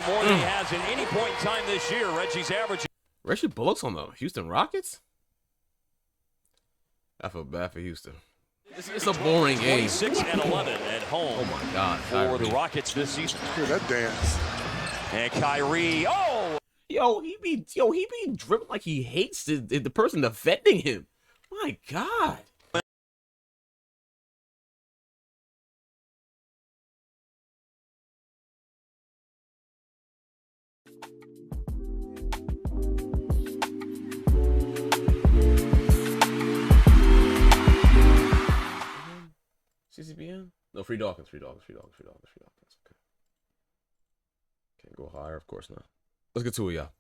more than he has at any point in time this year. Reggie's averaging. Reggie Bullock's on the Houston Rockets? I feel bad for Houston. It's a boring game. 26 and 11 at home. Oh my God, for the Rockets this season. Hear that dance. And Kyrie, Yo, he be dribbling like he hates the person defending him. My God. CCBN? No, Free Dawkins. Okay. Can't go higher, of course not. Let's get to it, y'all.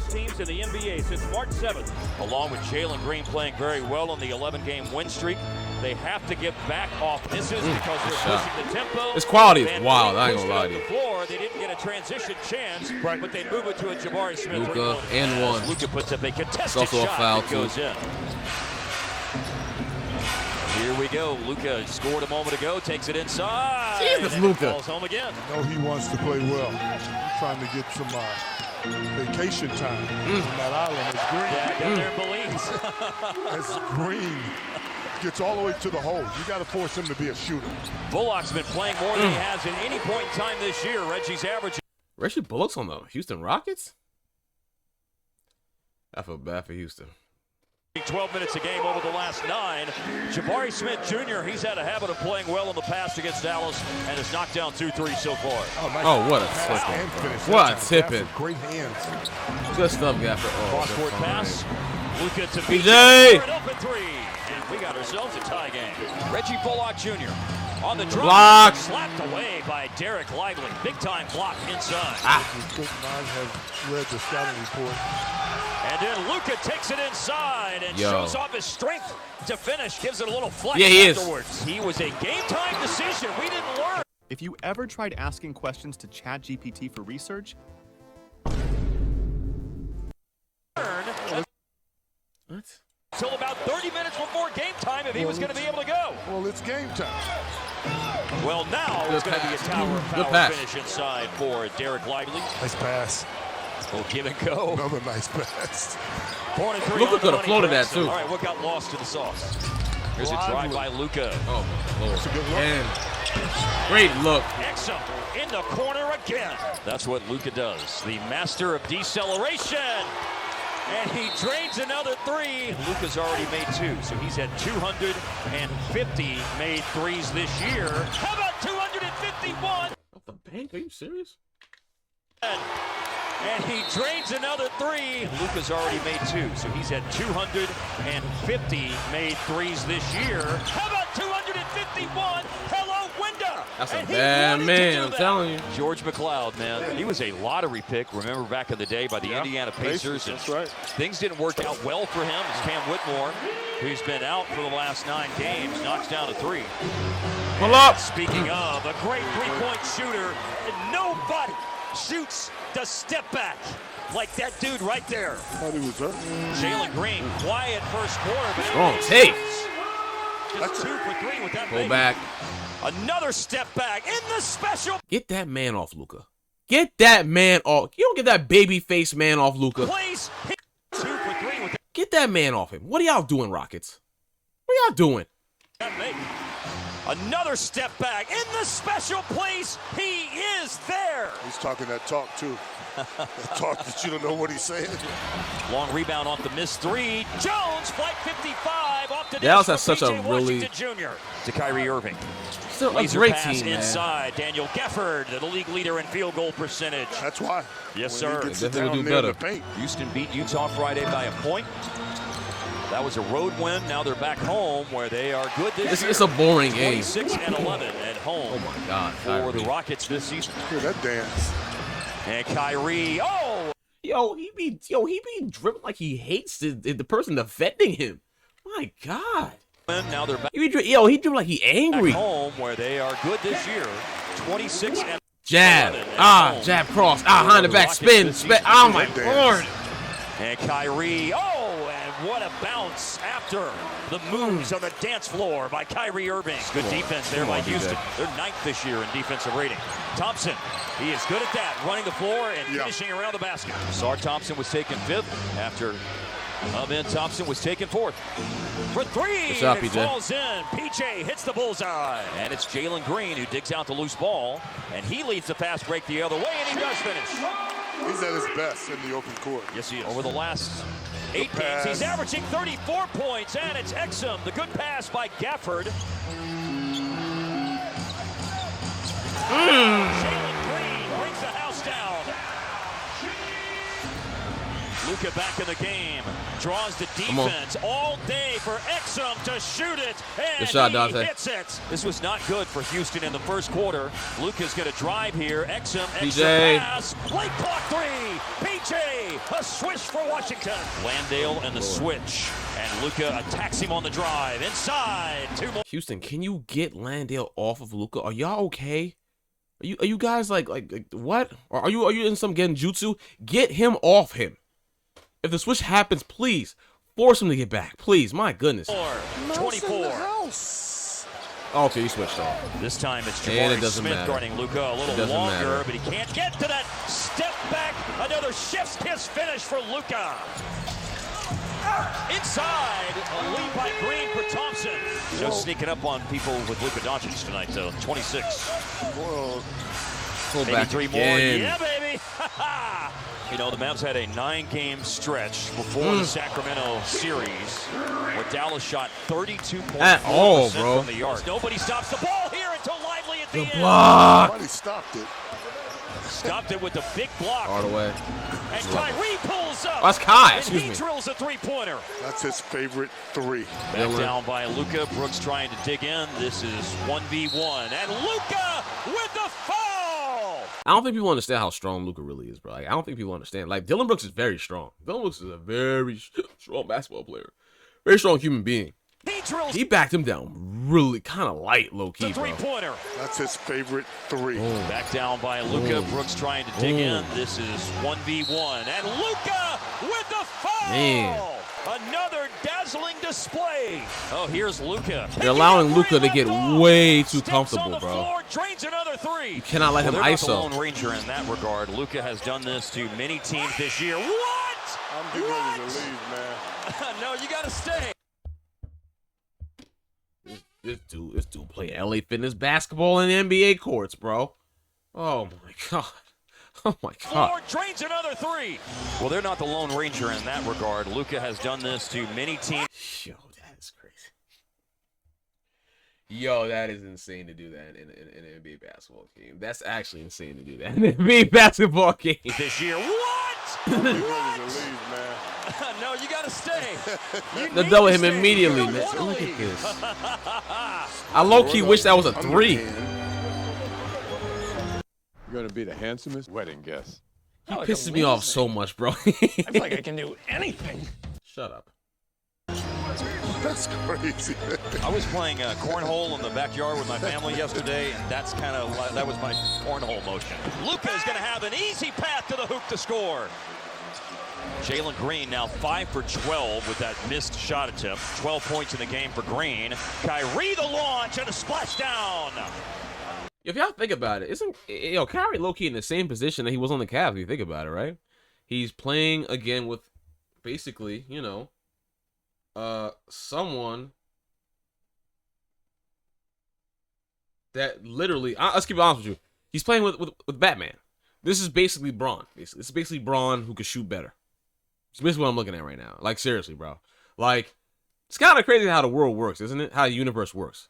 Teams in the NBA since March 7th, along with Jalen Green playing very well on the 11-game win streak. They have to get back off misses because they're pushing the tempo. This quality is wild. I ain't gonna lie to you. They didn't get a transition chance, but they move it to a Jabari Smith. Luka and one. Luka puts up a contested it's also shot a foul that goes in. Here we go. Luka scored a moment ago, takes it inside. Jesus, Luka. Falls home again. I know he wants to play well. He's trying to get some vacation time on that island. As Green, yeah, down there in Belize. as Green gets all the way to the hole, you got to force him to be a shooter. Bullock's been playing more than he has at any point in time this year. Reggie's averaging. Reggie Bullock's on the Houston Rockets? I feel bad for Houston. 12 minutes a game over the last 9. Jabari Smith Jr., he's had a habit of playing well in the past against Dallas and has knocked down 2 threes so far. Oh, what a tipping. What a tipping. Great hands. Good stuff, Gaffer. Cross-court pass. Luka to BJ. An open 3. And we got ourselves a tie game. Reggie Bullock Jr. on the drop. Block. Slapped away by Derek Lively. Big-time block inside. Coach Nine has read the scouting report. And then Luka takes it inside and shows off his strength to finish. Gives it a little flex afterwards. He was a game-time decision. We didn't learn. If you ever tried asking questions to ChatGPT for research, What? Till about 30 minutes before game time if he was going to be able to go. Well, it's game time. Well, now it's going to be a tower of power finish inside for Derek Lively. Nice pass. We'll give and go. Another nice pass. 4-3. Luka could have floated that too. All right, what got lost to the sauce? Here's a drive by Luka. Oh my Lord. That's a good look. And great look. Exum in the corner again. That's what Luka does. The master of deceleration. And he drains another 3. Luka's already made 2, so he's had 250 made threes this year. How about 251? Off the bank? Are you serious? And he drains another 3. Luka's already made 2, so he's had 250 made threes this year. How about 251? Hello, Winda. That's a bad man, I'm telling you. George McLeod, man. He was a lottery pick, remember, back in the day by the Indiana Pacers. That's right. Things didn't work out well for him as Cam Whitmore, who's been out for the last 9 games, knocks down a 3. Pull up. Speaking of a great three-point shooter, nobody shoots the step back like that dude right there. Thought he was hurt. Jalen Green, quiet first quarter. But Strong take. Just 2 for 3 with that. Go back. Another step back in the special. Get that man off, Luka. Get that man off. You don't get that baby face man off, Luka. Place 2 for 3 with Get that man off him. What are y'all doing, Rockets? What are y'all doing? that make. Another step back in the special place. He is there. He's talking that talk, too. That talk that you don't know what he's saying. Long rebound off the missed 3. Jones, flight 55 off the Dallas has such a really Jr. to Kyrie Irving. Still a Laser great pass team, man. Inside. Daniel Gefford, the league leader in field goal percentage. That's why. Yes, When sir. he gets They it definitely down do there in better. the paint. Houston beat Utah Friday by a point. That was a road win. Now they're back home where they are good this year. It's a boring game. 26 and 11 at home. Oh my God, for Kyrie. the Rockets this season. Hear that dance. And Kyrie, Yo, he be dribbling like he hates the person defending him. My God. now they're back He dribbling like he angry. home where they are good this year. 26 and Jab. 11 at home. Jab cross. Behind the back. Rockets Spin. this Spin. season. Oh my Dance. Lord. And Kyrie, and what what a bounce after the moves on the dance floor by Kyrie Irving. Good defense there by Houston. They're 9th this year in defensive rating. Thompson, he is good at that, running the floor and finishing around the basket. Sar Thompson was taken 5th after Ben Thompson was taken 4th. For 3, Shot, it PJ. falls in. PJ hits the bullseye. And it's Jalen Green who digs out the loose ball, and he leads the fast break the other way, and he does finish. He's at his best in the open court. Yes, he is. Over the last 8 games, he's averaging 34 points, and it's Exum. The good pass by Gafford. Jalen Green brings the house down. Luka back in the game, draws the defense all day for Exum to shoot it, and good shot, he Dante. hits it. This was not good for Houston in the first quarter. Luka's going to drive here. Exum PJ. pass, late clock 3. PJ, a swish for Washington. Landale and the switch, and Luka attacks him on the drive inside. 2 more. Houston, can you get Landale off of Luka? Are y'all okay? Are you guys like what? Or are you in some genjutsu? Get him off him. If the switch happens, please force him to get back. Please, my goodness. 24. Oh, okay, you switched off. This time it's And it Jabari doesn't Smith matter. guarding Luka a little doesn't longer, matter. but he can't get to that step back. Another chef's kiss finish for Luka. Inside, a lead by Green for Thompson. No sneaking up on people with Luka Doncic tonight, though. 26. Whoa. Pull Maybe back 3 more. again. Yeah, baby. You know, the Mavs had a 9-game stretch before the Sacramento series where Dallas shot 32.4% At all, bro. from the yard. Nobody stops the ball here until Lively at the end. Block. Somebody stopped it. Stopped it with a big block. All the way. And Kyrie pulls up. Oh, that's Kai, And excuse he me. drills a 3-pointer. That's his favorite 3. Back down by Luka. Brooks trying to dig in. This is 1v1. And Luka with the foul. I don't think people understand how strong Luka really is, bro. Like, I don't think people understand. Like, Dylan Brooks is very strong. Dylan Brooks is a very strong basketball player. Very strong human being. He drills He backed him down really kind of light, low-key, the bro. 3-pointer. That's his favorite 3. Back down by Luka. Brooks trying to dig in. This is 1v1. And Luka with the foul. Man. Another dazzling display. Oh, here's Luka. You're allowing Luka to get way too comfortable, bro. Floor, drains another 3. You cannot let him They're not the ISO. Lone Ranger in that regard. Luka has done this to many teams this year. What? I'm getting ready to leave, man. No, you got to stay. This dude play LA Fitness basketball in NBA courts, bro. Oh my god. Oh my god. Floor, drains another 3. Well, they're not the Lone Ranger in that regard. Luka has done this to many teams. Yo, that is crazy. Yo, that is insane to do that in an NBA basketball game. That's actually insane to do that in an NBA basketball game. This year. What? I'm getting ready to leave, man. No, you got to stay. You They need double to him stay. immediately, You man. don't wanna Look at leave. this. I low-key wish that was a 3. You're gonna be the handsomest wedding guest. He pisses me off so much, bro. I feel like I can do anything. Shut up. That's crazy. I was playing cornhole in the backyard with my family yesterday, and that was my cornhole motion. Luka is going to have an easy path to the hoop to score. Jalen Green now 5 for 12 with that missed shot attempt. 12 points in the game for Green. Kyrie the launch and a splashdown. If y'all think about it, isn't Kyrie low-key in the same position that he was on the Cavs, if you think about it, right? He's playing again with basically, someone that literally, let's keep it honest with you. He's playing with Batman. This is basically Braun. This is basically Braun who could shoot better. It's basically what I'm looking at right now. Like, seriously, bro. Like, it's kind of crazy how the world works, isn't it? How the universe works.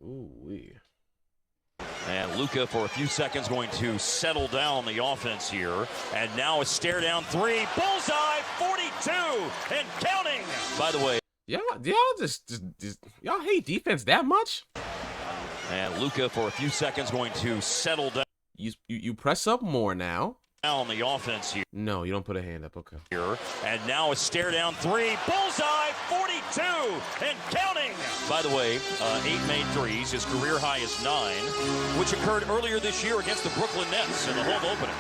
Ooh-wee. And Luka, for a few seconds, going to settle down the offense here. And now a stare down 3. Bullseye, 42 and counting. By the way. Y'all just y'all hate defense that much? And Luka, for a few seconds, going to settle down. You press up more now. Now on the offense here. No, you don't put a hand up. Okay. And now a stare down three. Bullseye, 42 and counting. By the way, 8 made threes. His career high is 9, which occurred earlier this year against the Brooklyn Nets in the home opener.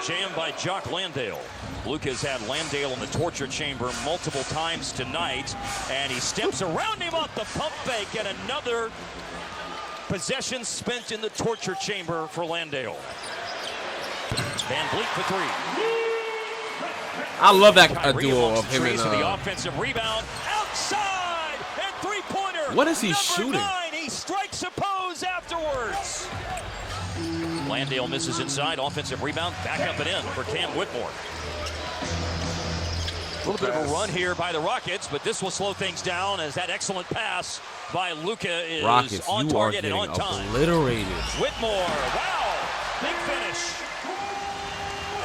Jammed by Jock Landale. Luka has had Landale in the torture chamber multiple times tonight, and he steps around him off the pump fake, and another possession spent in the torture chamber for Landale. Van Vliet for 3. I love that Kyrie duo of him and the offensive rebound outside and three-pointer. What is he Number shooting? 9, he strikes a pose afterwards. Landale misses inside, offensive rebound, back up and in for Cam Whitmore. A little bit of a run here by the Rockets, but this will slow things down as that excellent pass by Luka is Rockets, on you are target and getting on time. obliterated. Whitmore, wow, big finish.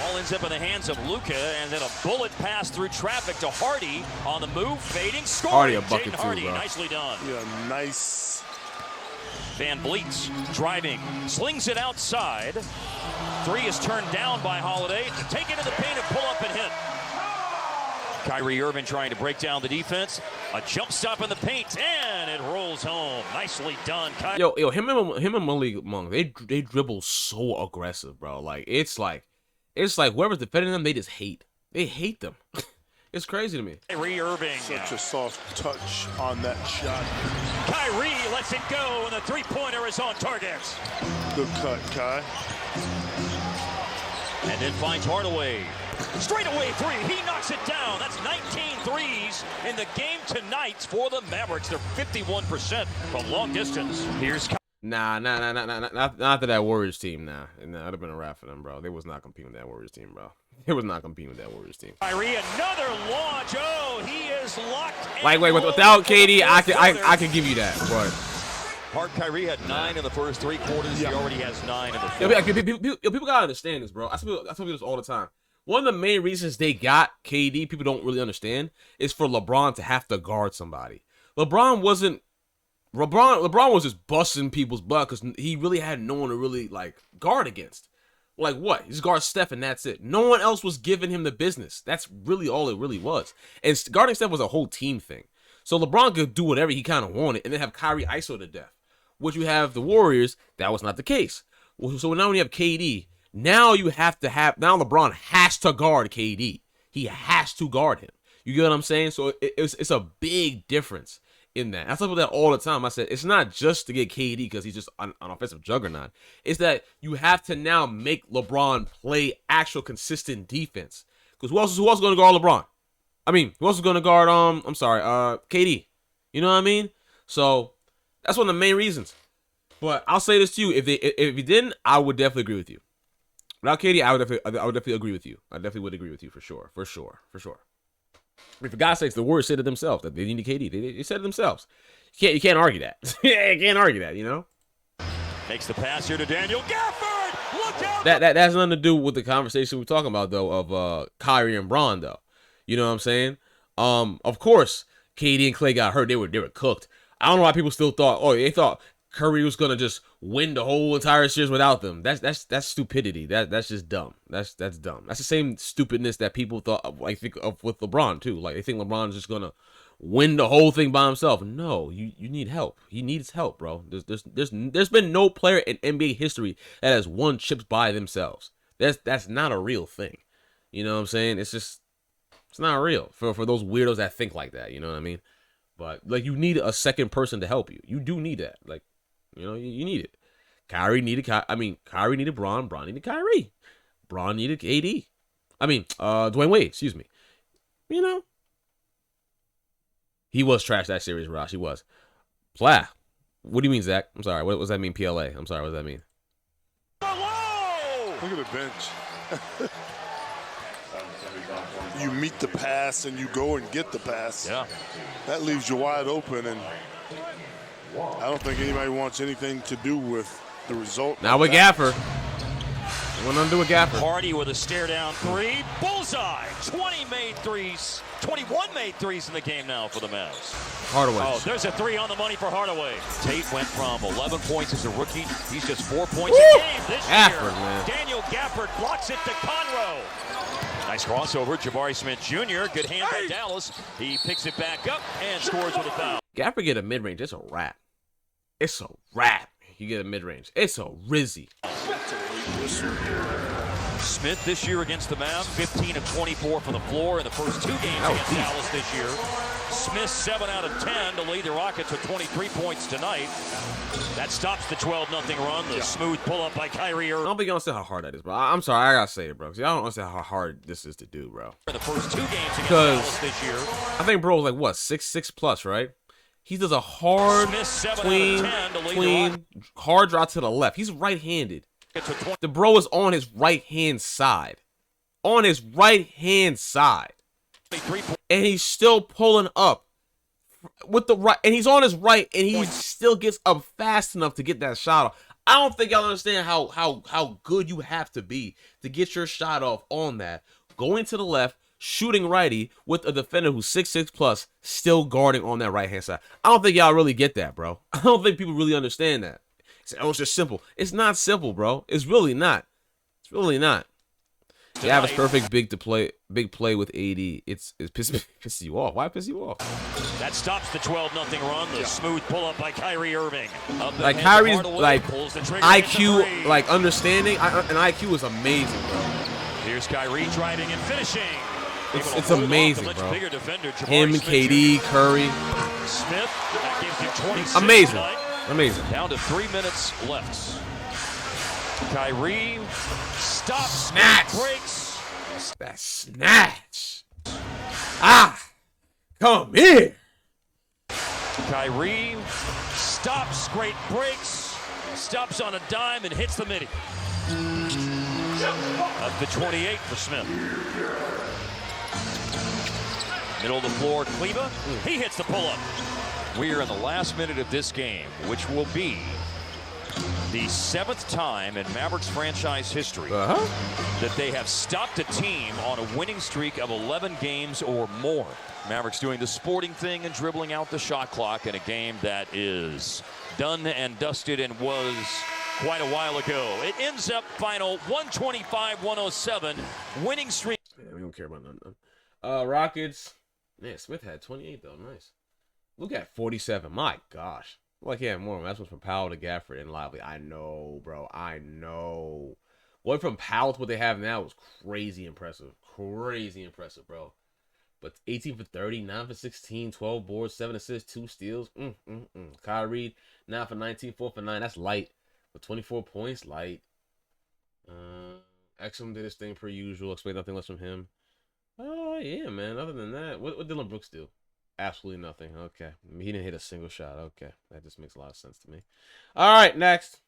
Ball ends up in the hands of Luka, and then a bullet pass through traffic to Hardy on the move, fading, scoring. Hardy a bucket Jaden too, Hardy, bro. nicely done. Yeah, nice. Van Vliet driving, slings it outside. 3 is turned down by Holiday to take it in the paint and pull up and hit. Kyrie Irving trying to break down the defense. A jump stop in the paint, and it rolls home. Nicely done, Kyrie. Yo, him and Malik Monk, they dribble so aggressive, bro. It's like whoever's defending them, they just hate. They hate them. It's crazy to me. Kyrie Irving. Such a soft touch on that shot. Kyrie lets it go, and the three-pointer is on target. Good cut, Kai. And then finds Hardaway. Straightaway 3, he knocks it down. That's 19 threes in the game tonight for the Mavericks. They're 51% from long distance. Here's Nah, not to that Warriors team, nah. And that'd have been a wrap for them, bro. They was not competing with that Warriors team, bro. They was not competing with that Warriors team. Kyrie, another launch. Oh, he is locked. Wait, without KD, I can give you that, but Hard Kyrie had 9 in the first 3 quarters. He already has 9 in the fourth. people gotta understand this, bro. I tell people this all the time. One of the main reasons they got KD, people don't really understand, is for LeBron to have to guard somebody. LeBron was just busting people's butt because he really had no one to really guard against. Like what? He just guards Steph and that's it. No one else was giving him the business. That's really all it really was. And guarding Steph was a whole team thing. So LeBron could do whatever he kind of wanted and then have Kyrie ISO to death. Which you have the Warriors, that was not the case. So now when you have KD, now LeBron has to guard KD. He has to guard him. You get what I'm saying? So it's a big difference in that. I talk about that all the time. I said it's not just to get KD because he's just an offensive juggernaut. It's that you have to now make LeBron play actual consistent defense. Because who else is going to guard LeBron? I mean, who else is going to guard KD? You know what I mean? So that's one of the main reasons. But I'll say this to you: if you didn't, I would definitely agree with you. Without KD, I would definitely agree with you. I definitely would agree with you for sure. I mean, for God's sakes, the Warriors said it themselves that they needed KD. They said it themselves. You can't argue that. You can't argue that. You know. Makes the pass here to Daniel Gafford. Look out! That has nothing to do with the conversation we're talking about though of Kyrie and Bron though. You know what I'm saying? Of course, KD and Klay got hurt. They were cooked. I don't know why people still thought. Oh, they thought Curry was gonna just win the whole entire series without them. That's stupidity. That's just dumb. That's dumb. That's the same stupidness that people thought think of with LeBron too. Like they think LeBron's just gonna win the whole thing by himself. No, you need help. He needs help, bro. There's been no player in NBA history that has won chips by themselves. That's not a real thing. You know what I'm saying? It's not real for those weirdos that think like that. You know what I mean? But you need a second person to help you. You do need that. You need it. Kyrie needed Bron. Bron needed Kyrie. Bron needed AD. Dwayne Wade. Excuse me. You know, he was trash that series, Rosh. He was. Plah. What do you mean, Zach? I'm sorry. What does that mean, PLA? I'm sorry. What does that mean? Look at the bench. You meet the pass and you go and get the pass. Yeah. That leaves you wide open, and I don't think anybody wants anything to do with the result. Now with Gaffer. What to do with Gaffer? Hardy with a stare down 3. Bullseye. 20 made threes 21 made threes in the game now for the Mavs. Hardaway. Oh, there's a three on the money for Hardaway. Tate went from 11 points as a rookie. He's just 4 points a game this Gafford, year. man. Daniel Gafford blocks it to Conroe. Nice crossover. Jabari Smith Jr. Good hand by Dallas. He picks it back up and scores with a foul. Gafford get a mid-range. It's a wrap. It's a wrap. You get a mid-range. It's a rizzy. Smith this year against the Mavs, 15 of 24 from the floor in the first 2 games against Dallas this year. Smith 7 out of 10 to lead the Rockets with 23 points tonight. That stops the 12-0 run. The smooth pull-up by Kyrie I Irving. don't think y'all understand how hard that is, bro. I'm sorry, I gotta say it, bro. Because y'all don't understand how hard this is to do, bro. In the first 2 games against Dallas this year. I think bro was like, what, 6'6 plus, right? He does a hard, clean, hard drop to the left. He's right-handed. The bro is on his right-hand side. On his right-hand side. And he's still pulling up with the right. And he's on his right, and he still gets up fast enough to get that shot off. I don't think y'all understand how good you have to be to get your shot off on that. Going to the left, shooting righty with a defender who's 6'6 plus, still guarding on that right-hand side. I don't think y'all really get that, bro. I don't think people really understand that. Say, oh, it's just simple. It's not simple, bro. It's really not. It's really not. The average perfect big play with AD. It's pisses you off. Why piss you off? That stops the 12-0 run. The smooth pull-up by Kyrie Irving. Like Kyrie's like IQ, like understanding, and IQ is amazing, bro. Here's Kyrie driving and finishing. It's amazing, bro. Him, KD, Curry. Smith, that gives him 26 amazing. tonight. Amazing. Down to 3 minutes left. Kyrie stops, snatch, breaks. That snatch. Ah, come here. Kyrie stops, great breaks, stops on a dime and hits the midi. Up to 28 for Smith. Middle of the floor, Kleba. He hits the pull-up. We are in the last minute of this game, which will be the 7th time in Mavericks franchise history that they have stopped a team on a winning streak of 11 games or more. Mavericks doing the sporting thing and dribbling out the shot clock in a game that is done and dusted and was quite a while ago. It ends up final 125-107, winning streak. Yeah, we don't care about nothing. Rockets. Man, Smith had 28 though. Nice. Look at 47. My gosh. Like, yeah, more. That's what's from Powell to Gafford and Lively. I know, bro. I know. What from Powell to what they have now is crazy impressive. Crazy impressive, bro. But 18 for 30, 9 for 16, 12 boards, 7 assists, 2 steals. Kyrie, 9 for 19, 4 for 9. That's light. But 24 points, light. Exum did his thing per usual. Expect nothing less from him. Oh, yeah, man. Other than that, what Dylan Brooks do? Absolutely nothing. Okay. He didn't hit a single shot. Okay. That just makes a lot of sense to me. All right, next.